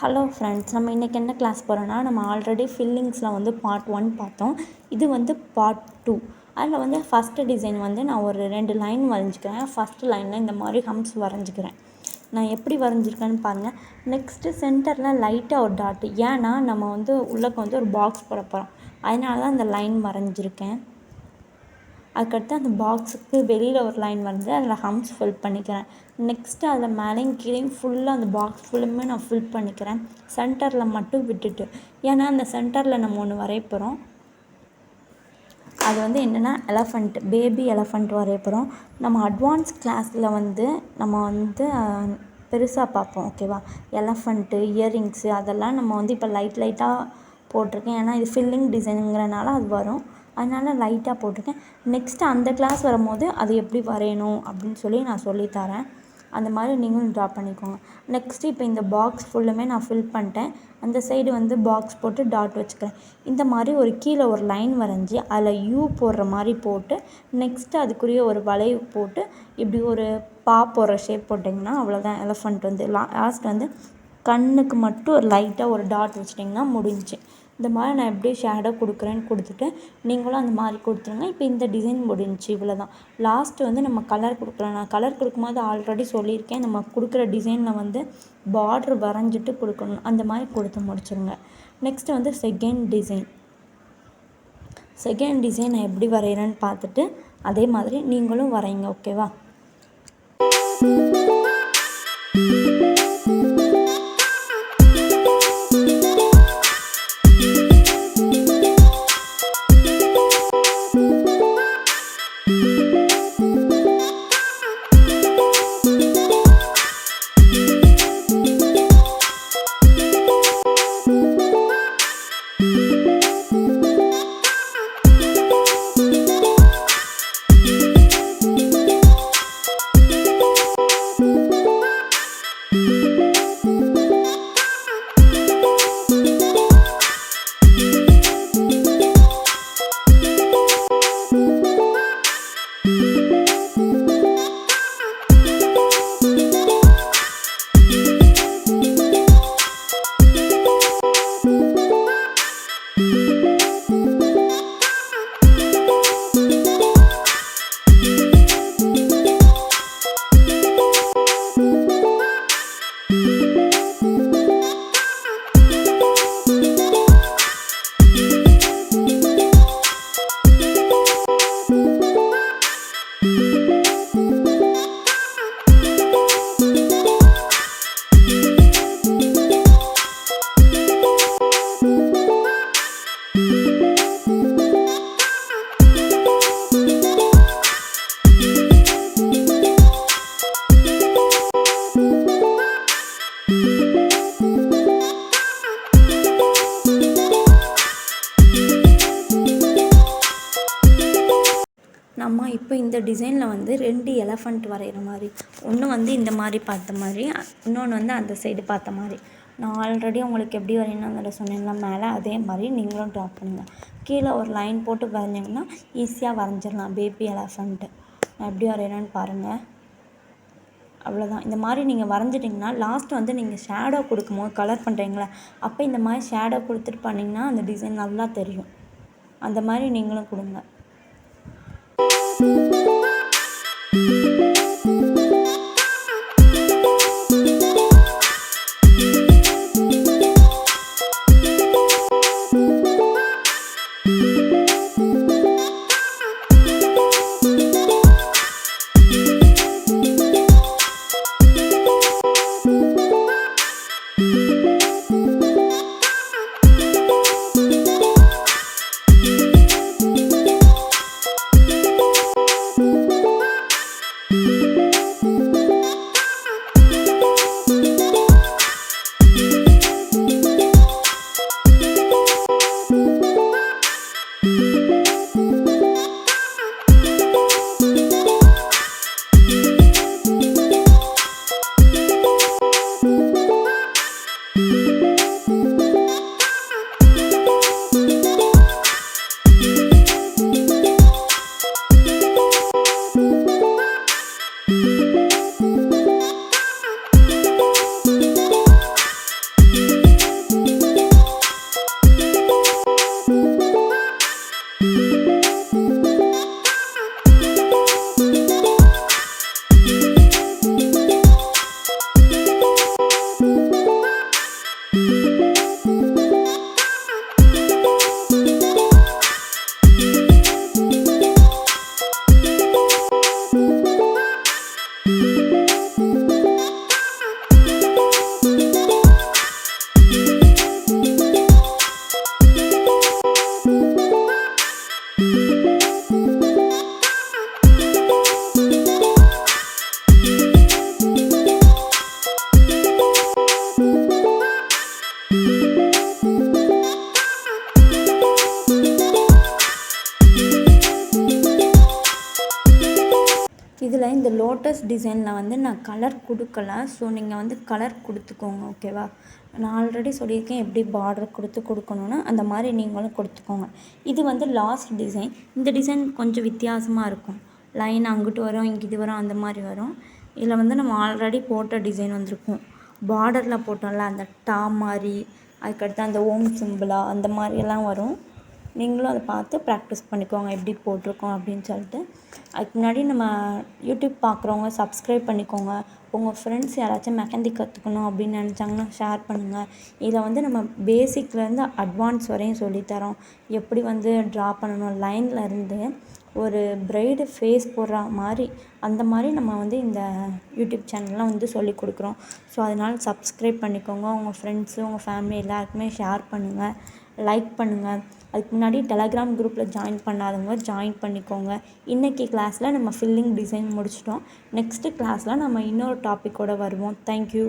Hello friends, நம்ம இன்றைக்கி என்ன கிளாஸ் போகிறோன்னா, நம்ம ஆல்ரெடி ஃபில்லிங்ஸில் வந்து பார்ட் 1 பார்த்தோம். இது வந்து பார்ட் 2. அதில் வந்து ஃபஸ்ட்டு டிசைன் வந்து நான் ஒரு 2 லைன் வரைஞ்சிக்கிறேன். ஃபஸ்ட்டு லைனில் இந்த மாதிரி ஹம்ஸ் வரைஞ்சிக்கிறேன். நான் எப்படி வரைஞ்சிருக்கேன்னு பாருங்கள். நெக்ஸ்ட்டு சென்டரில் லைட்டாக ஒரு டாட்டு, ஏன்னா நம்ம வந்து உள்ளக்க வந்து ஒரு பாக்ஸ் போட போகிறோம். அதனால தான் அந்த லைன் வரைஞ்சிருக்கேன். அதுக்கடுத்து அந்த பாக்ஸுக்கு வெளியில் ஒரு லைன் வந்து அதில் ஹம்ஸ் ஃபில் பண்ணிக்கிறேன். நெக்ஸ்ட்டு அதில் மேலேயும் கீழேயும் ஃபுல்லாக அந்த பாக்ஸ் ஃபுல்லுமே நான் ஃபில் பண்ணிக்கிறேன், சென்டரில் மட்டும் விட்டுட்டு. ஏன்னா அந்த சென்டரில் நம்ம ஒன்று வரைய போகிறோம். அது வந்து என்னென்னா எலஃபண்ட், பேபி எலஃபண்ட் வரைய போகிறோம். நம்ம அட்வான்ஸ் கிளாஸில் வந்து நம்ம வந்து பெருசாக பார்ப்போம், ஓகேவா? எலஃபண்ட்டு, இயரிங்ஸு அதெல்லாம் நம்ம வந்து இப்போ லைட்டாக போட்டிருக்கேன். ஏன்னா இது ஃபில்லிங் டிசைனுங்கிறனால அது வரும், அதனால் லைட்டாக போட்டிருக்கேன். நெக்ஸ்ட்டு அந்த கிளாஸ் வரும்போது அது எப்படி வரையணும் அப்படின்னு சொல்லி நான் சொல்லித்தரேன். அந்த மாதிரி நீங்களும் ட்ரா பண்ணிக்கோங்க. நெக்ஸ்ட்டு இப்போ இந்த பாக்ஸ் ஃபுல்லுமே நான் ஃபில் பண்ணிட்டேன். அந்த சைடு வந்து பாக்ஸ் போட்டு டாட் வச்சுக்கிறேன். இந்த மாதிரி ஒரு கீழே ஒரு லைன் வரைஞ்சி அதில் யூ போடுற மாதிரி போட்டு, நெக்ஸ்ட்டு அதுக்குரிய ஒரு வளைவு போட்டு இப்படி ஒரு போடுற ஷேப் போட்டிங்கன்னா அவ்வளோதான். எலஃபண்ட் வந்து லாஸ்ட் வந்து கண்ணுக்கு மட்டும் ஒரு லைட்டாக ஒரு டாட் வச்சிட்டிங்கன்னா முடிஞ்சு. இந்த மாதிரி நான் எப்படி ஷேடோ கொடுக்குறேன்னு கொடுத்துட்டு நீங்களும் அந்த மாதிரி கொடுத்துருங்க. இப்போ இந்த டிசைன் முடிஞ்சு, இவ்வளோ தான். லாஸ்ட்டு வந்து நம்ம கலர் கொடுக்குறோம். நான் கலர் கொடுக்கும்போது ஆல்ரெடி சொல்லியிருக்கேன், நம்ம கொடுக்குற டிசைனில் வந்து பார்ட்ரு வரைஞ்சிட்டு கொடுக்கணும். அந்த மாதிரி கொடுத்து முடிச்சுருங்க. நெக்ஸ்ட்டு வந்து செகண்ட் டிசைன் நான் எப்படி வரைகிறேன்னு பார்த்துட்டு அதே மாதிரி நீங்களும் வரைங்க, ஓகேவா? நம்ம இப்போ இந்த டிசைனில் வந்து 2 எலஃபண்ட் வரைகிற மாதிரி, ஒன்று வந்து இந்த மாதிரி பார்த்த மாதிரி, இன்னொன்று வந்து அந்த சைடு பார்த்த மாதிரி. நான் ஆல்ரெடி உங்களுக்கு எப்படி வரையணும் அதில் சொன்னேன்ல மேலே, அதே மாதிரி நீங்களும் ட்ரா பண்ணுங்கள். கீழே ஒரு லைன் போட்டு வரைஞ்சிங்கன்னா ஈஸியாக வரைஞ்சிடலாம் பேபி எலஃபண்ட்டு. நான் எப்படி வரைகிறேன்னு பாருங்கள். அவ்வளோதான். இந்த மாதிரி நீங்கள் வரைஞ்சிட்டிங்கன்னா லாஸ்ட் வந்து நீங்கள் ஷேடோ கொடுக்கும்போது கலர் பண்ணுறீங்களா, அப்போ இந்த மாதிரி ஷேடோ கொடுத்துட்டு பண்ணிங்கன்னா அந்த டிசைன் நல்லா தெரியும். அந்த மாதிரி நீங்களும் கொடுங்க. லோட்டஸ் டிசைனில் வந்து நான் கலர் கொடுக்கல. ஸோ நீங்கள் வந்து கலர் கொடுத்துக்கோங்க, ஓகேவா? நான் ஆல்ரெடி சொல்லியிருக்கேன் எப்படி பார்டர் கொடுக்கணும்னு, அந்த மாதிரி நீங்களும் கொடுத்துக்கோங்க. இது வந்து லாஸ்ட் டிசைன். இந்த டிசைன் கொஞ்சம் வித்தியாசமாக இருக்கும். லைன் அங்கிட்டு வரும், இங்கிட்டு வரும், அந்த மாதிரி வரும். இதில் வந்து நம்ம ஆல்ரெடி போட்ட டிசைன் வந்திருக்கும். பார்டரில் போட்டோம்ல அந்த மாதிரி, அதுக்கடுத்து அந்த ஓம் சிம்பிளா அந்த மாதிரியெல்லாம் வரும். நீங்களும் அதை பார்த்து ப்ராக்டிஸ் பண்ணிக்கோங்க எப்படி போட்டிருக்கோம் அப்படின்னு சொல்லிட்டு. அதுக்கு முன்னாடி நம்ம யூடியூப் பார்க்குறவங்க சப்ஸ்கிரைப் பண்ணிக்கோங்க. உங்கள் ஃப்ரெண்ட்ஸ் யாராச்சும் மெஹந்தி கற்றுக்கணும் அப்படின்னு நினச்சாங்கன்னா ஷேர் பண்ணுங்கள். இதில் வந்து நம்ம பேசிக்லேருந்து அட்வான்ஸ் வரையும் சொல்லித்தரோம். எப்படி வந்து ட்ரா பண்ணணும் லைனில் இருந்து ஒரு பிரைடு ஃபேஸ் போடுற மாதிரி, அந்த மாதிரி நம்ம வந்து இந்த யூடியூப் சேனல்லாம் வந்து சொல்லிக் கொடுக்குறோம். ஸோ அதனால் சப்ஸ்கிரைப் பண்ணிக்கோங்க. உங்கள் ஃப்ரெண்ட்ஸு, உங்கள் ஃபேமிலி எல்லாருக்குமே ஷேர் பண்ணுங்கள், லைக் பண்ணுங்கள். அதுக்கு முன்னாடி டெலகிராம் குரூப்பில் ஜாயின் பண்ணாதவங்க ஜாயின் பண்ணிக்கோங்க. இன்றைக்கி கிளாஸில் நம்ம ஃபில்லிங் டிசைன் முடிச்சிட்டோம். நெக்ஸ்ட்டு கிளாஸில் நம்ம இன்னொரு டாப்பிக்கோடு வருவோம். தேங்க்யூ.